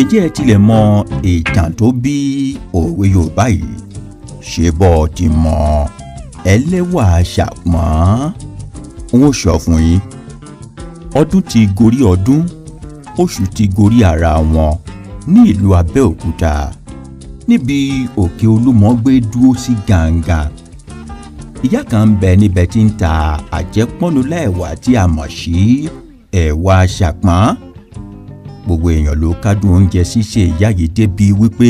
Ǹjẹ́ ẹ tilẹ̀ mọ ìtàn tó bí òwe Yorùbá yìí? Ṣé bọ́ ọ ti mọ ẹlẹ́wà ṣàpọ́n? N ó sọ fún yín. Ọdún ti gorí ọdún, oṣù ti gorí ara wọn ní ìlú Abẹ́òkúta, níbi òkè Olúmọ gbé dúró sí gangan. Ìyá kan ń bẹ níbẹ̀ tí ń ta àjẹpọ́nulá ẹ̀wà tí a mọ̀ sí ẹ̀wà ṣàpọ́n. Gbogbo èèyàn ló kádùn oúnjẹ ṣíṣe ìyá yìí débi wípé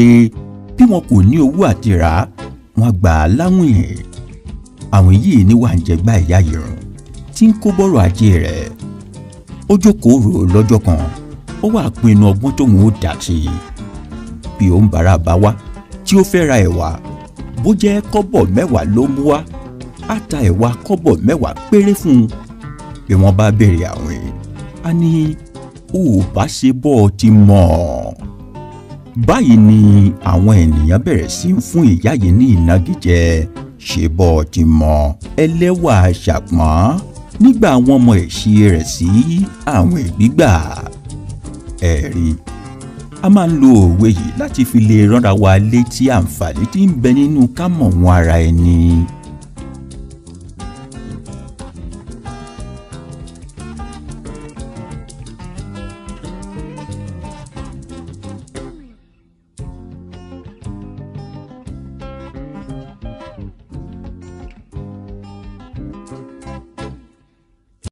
bí wọn kò ní owó àti rà á, wọ́n gbà á láwìn. Àwọn yìí ní wà ń jẹgbá ìyá yìí rùn tí ń kó bọ́rọ̀ ajé rẹ̀. Ó jókòó rò lọ́jọ́ kan, ó wá pinnu ọgbọ́n tóun ó dá sí i. Bí òun bàrà bá wá tí ó fẹ́ ra ẹ̀wà, bó jẹ́ kọ́bọ̀ 10 ló mú wá, á ta ẹ̀wà kọ́bọ̀ 10 péré fún un. Bí wọ́n bá béèrè àwìn, á ní ó bá ṣe bọ́ ọ ti mọ̀. Báyìí ni àwọn ènìyàn bẹ̀rẹ̀ sí ń fún ìyá yìí ní ìnagijẹ ṣe bọ́ ọ ti mọ̀ ẹlẹ́wà ṣàpọ́n nígbà àwọn ọmọ ẹ̀ṣí rẹ̀ sí àwọn ìgbígbà. Ẹ̀rí, a máa ń lo òwe yìí láti fi lè ránra wa létí àǹfààní tí ń bẹ nínú ká mọ̀ wọn ara ẹni.